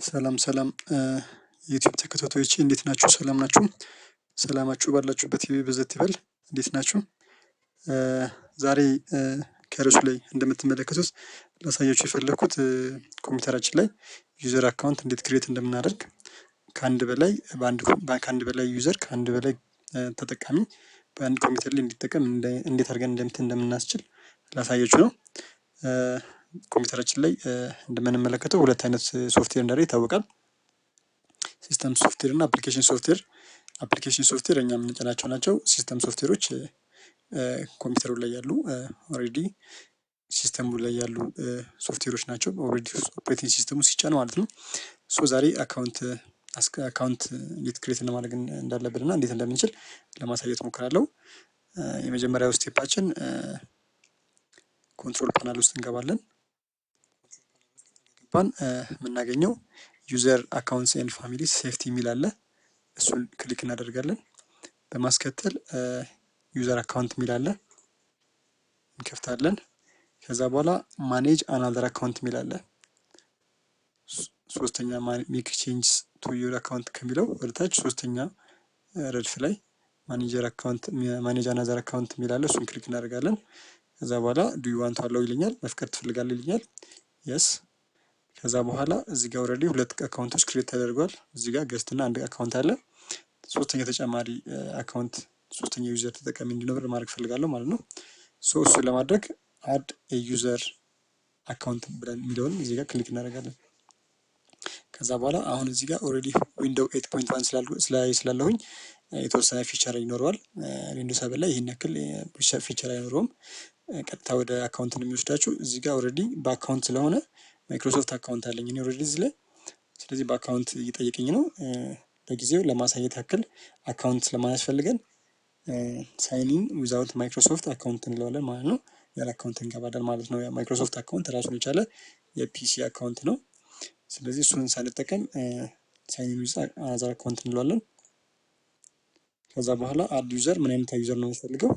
ሰላም ሰላም ዩቲዩብ ተከታታዮቼ እንዴት ናችሁ? ሰላም ናችሁ? ሰላማችሁ ባላችሁበት ይብዛት ይበል። እንዴት ናችሁ? ዛሬ ከርዕሱ ላይ እንደምትመለከቱት ላሳያችሁ የፈለኩት ኮምፒውተራችን ላይ ዩዘር አካውንት እንዴት ክሬት እንደምናደርግ ከአንድ በላይ ዩዘር ከአንድ በላይ ተጠቃሚ በአንድ ኮምፒውተር ላይ እንዲጠቀም እንዴት አድርገን እንደምናስችል ላሳያችሁ ነው። ኮምፒውተራችን ላይ እንደምንመለከተው ሁለት አይነት ሶፍትዌር እንዳለ ይታወቃል። ሲስተም ሶፍትዌር እና አፕሊኬሽን ሶፍትዌር እኛ የምንጭናቸው ናቸው። ሲስተም ሶፍትዌሮች ኮምፒውተሩ ላይ ያሉ ኦሬዲ ሲስተሙ ላይ ያሉ ሶፍትዌሮች ናቸው። ኦሬዲ ኦፕሬቲንግ ሲስተሙ ሲጫን ማለት ነው። ዛሬ አካውንት እንዴት ክሬት ለማድረግ እንዳለብንና እንዴት እንደምንችል ለማሳየት ሞክራለሁ። የመጀመሪያው ስቴፓችን ኮንትሮል ፓናል ውስጥ እንገባለን። የምናገኘው ዩዘር አካውንትስ ኤንድ ፋሚሊ ሴፍቲ የሚል አለ። እሱን ክሊክ እናደርጋለን። በማስከተል ዩዘር አካውንት የሚል አለ እንከፍታለን። ከዛ በኋላ ማኔጅ አናዘር አካውንት የሚል አለ። ሶስተኛ ሜክ ቼንጅስ ቱ ዩር አካውንት ከሚለው ወደታች ሶስተኛ ረድፍ ላይ ማኔጅ አናዘር አካውንት የሚል አለ። እሱን ክሊክ እናደርጋለን። ከዛ በኋላ ዱ ዩ ዋንት አለው ይለኛል። መፍቀድ ትፈልጋለህ ይለኛል። የስ ከዛ በኋላ እዚህ ጋር ኦልሬዲ ሁለት አካውንቶች ክሬት ተደርጓል። እዚህ ጋር ገስት እና አንድ አካውንት አለ። ሶስተኛ ተጨማሪ አካውንት ሶስተኛ ዩዘር ተጠቃሚ እንዲኖር ማድረግ ፈልጋለሁ ማለት ነው። እሱን ለማድረግ አድ ዩዘር አካውንት ብለን የሚለውን እዚህ ጋር ክሊክ እናደርጋለን። ከዛ በኋላ አሁን እዚህ ጋር ኦልሬዲ ዊንዶው 8.1 ስላለሁኝ የተወሰነ ፊቸር ይኖረዋል። ዊንዶው 7 ላይ ይሄን ያክል ፊቸር አይኖረውም። ቀጥታ ወደ አካውንት ነው የሚወስዳችሁ። እዚህ ጋር ኦልሬዲ በአካውንት ስለሆነ ማይክሮሶፍት አካውንት አለኝ እኔ ኦልሬዲ እዚህ ላይ። ስለዚህ በአካውንት እየጠየቀኝ ነው። ለጊዜው ለማሳየት ያክል አካውንት ስለማያስፈልገን ሳይኒን ዊዛውት ማይክሮሶፍት አካውንት እንለዋለን ማለት ነው። ያለ አካውንት እንገባለን ማለት ነው። ማይክሮሶፍት አካውንት ራሱን የቻለ የፒሲ አካውንት ነው። ስለዚህ እሱን ሳንጠቀም ሳይኒን ዊዝ አናዘር አካውንት እንለዋለን። ከዛ በኋላ አድ ዩዘር ምን አይነት ዩዘር ነው የሚፈልገው?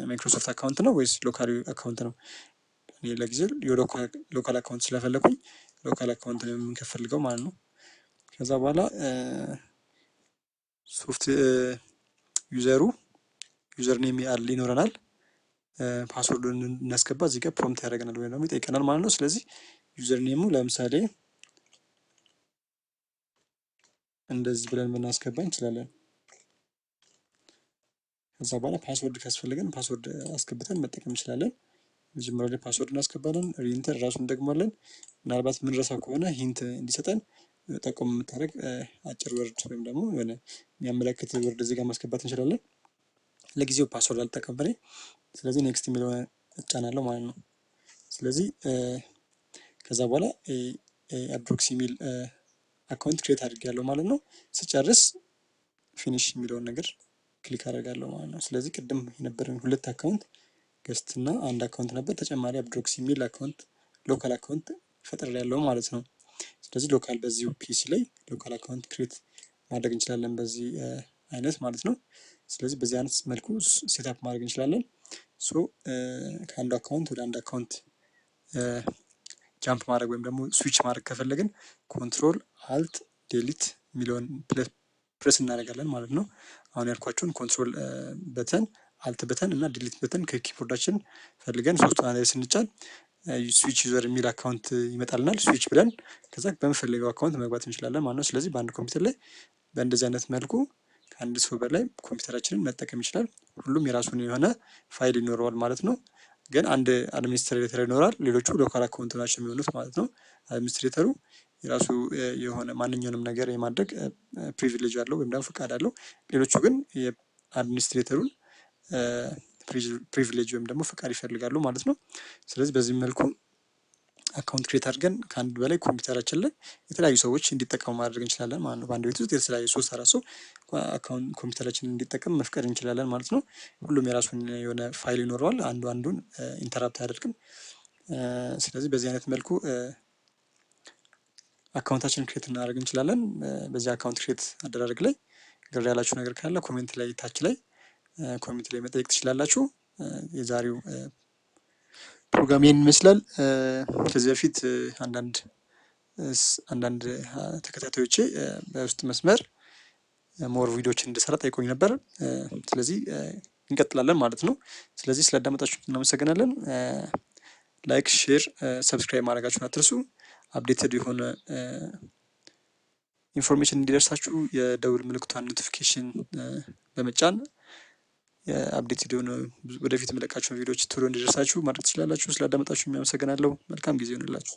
ማይክሮሶፍት አካውንት ነው ወይስ ሎካል አካውንት ነው? እኔ ለጊዜው ሎካል አካውንት ስለፈለኩኝ ሎካል አካውንት ነው የምንፈልገው ማለት ነው። ከዛ በኋላ ዩዘር ኔም ይኖረናል። ፓስወርዱን እናስገባ እዚህ ጋር ፕሮምፕት ያደርገናል ወይም ደግሞ ይጠይቀናል ማለት ነው። ስለዚህ ዩዘር ኔሙ ለምሳሌ እንደዚህ ብለን ብናስገባ እንችላለን። ከዛ በኋላ ፓስወርድ ካስፈልገን ፓስወርድ አስገብተን መጠቀም እንችላለን። መጀመሪያ ላይ ፓስወርድ እናስገባለን። ሪኢንተር ራሱን እንደግማለን። ምናልባት ምንረሳው ከሆነ ሂንት እንዲሰጠን ጠቆም የምታደርግ አጭር ወርድ ወይም ደግሞ የሆነ የሚያመለክት ወርድ እዚህ ጋር ማስገባት እንችላለን። ለጊዜው ፓስወርድ አልጠቀምበኔ። ስለዚህ ኔክስት የሚለውን እጫናለሁ ማለት ነው። ስለዚህ ከዛ በኋላ አድሮክስ የሚል አካውንት ክሬት አድርጌያለሁ ማለት ነው። ስጨርስ ፊኒሽ የሚለውን ነገር ክሊክ አደርጋለሁ ማለት ነው። ስለዚህ ቅድም የነበረን ሁለት አካውንት ገስት እና አንድ አካውንት ነበር። ተጨማሪ አድሮክስ የሚል አካውንት ሎካል አካውንት ፈጥሬያለሁ ማለት ነው። ስለዚህ ሎካል በዚሁ ፒሲ ላይ ሎካል አካውንት ክሬት ማድረግ እንችላለን በዚህ አይነት ማለት ነው። ስለዚህ በዚህ አይነት መልኩ ሴትአፕ ማድረግ እንችላለን። ከአንዱ አካውንት ወደ አንድ አካውንት ጃምፕ ማድረግ ወይም ደግሞ ስዊች ማድረግ ከፈለግን ኮንትሮል አልት ዴሊት የሚለውን ፕሬስ እናደርጋለን ማለት ነው። አሁን ያልኳችሁን ኮንትሮል በተን አልት በተን እና ዲሊት በተን ከኪቦርዳችን ፈልገን ሶስቱን አንድ ላይ ስንጫን ስዊች ዩዘር የሚል አካውንት ይመጣልናል። ስዊች ብለን ከዛ በምፈልገው አካውንት መግባት እንችላለን ማለት ነው። ስለዚህ በአንድ ኮምፒውተር ላይ በእንደዚህ አይነት መልኩ ከአንድ ሰው በላይ ኮምፒውተራችንን መጠቀም ይችላል። ሁሉም የራሱን የሆነ ፋይል ይኖረዋል ማለት ነው። ግን አንድ አድሚኒስትሬተር ይኖራል። ሌሎቹ ሎካል አካውንት ናቸው የሚሆኑት ማለት ነው። አድሚኒስትሬተሩ የራሱ የሆነ ማንኛውንም ነገር የማድረግ ፕሪቪሌጅ አለው ወይም ደግሞ ፈቃድ አለው። ሌሎቹ ግን የአድሚኒስትሬተሩን ፕሪቪሌጅ ወይም ደግሞ ፈቃድ ይፈልጋሉ ማለት ነው። ስለዚህ በዚህ መልኩ አካውንት ክሬት አድርገን ከአንድ በላይ ኮምፒውተራችን ላይ የተለያዩ ሰዎች እንዲጠቀሙ ማድረግ እንችላለን ማለት ነው። በአንድ ቤት ውስጥ የተለያዩ 3-4 ሰው አካውንት ኮምፒውተራችንን እንዲጠቀም መፍቀድ እንችላለን ማለት ነው። ሁሉም የራሱን የሆነ ፋይል ይኖረዋል። አንዱን ኢንተራፕት አያደርግም። ስለዚህ በዚህ አይነት መልኩ አካውንታችንን ክሬት እናደርግ እንችላለን። በዚህ አካውንት ክሬት አደራረግ ላይ ግር ያላችሁ ነገር ካለ ኮሜንት ላይ ታች ላይ ኮሜንት ላይ መጠየቅ ትችላላችሁ። የዛሬው ፕሮግራም ይህን ይመስላል። ከዚህ በፊት አንዳንድ አንዳንድ ተከታታዮቼ በውስጥ መስመር ሞር ቪዲዮዎችን እንድሰራ ጠይቆኝ ነበር። ስለዚህ እንቀጥላለን ማለት ነው። ስለዚህ ስላዳመጣችሁ እናመሰግናለን። ላይክ፣ ሼር፣ ሰብስክራይብ ማድረጋችሁን አትርሱ። አፕዴትድ የሆነ ኢንፎርሜሽን እንዲደርሳችሁ የደውል ምልክቷን ኖቲፊኬሽን በመጫን የአፕዴትድ የሆነ ወደፊት የምለቃቸውን ቪዲዮዎች ቶሎ እንዲደርሳችሁ ማድረግ ትችላላችሁ። ስላዳመጣችሁ አመሰግናለሁ። መልካም ጊዜ ይሆንላችሁ።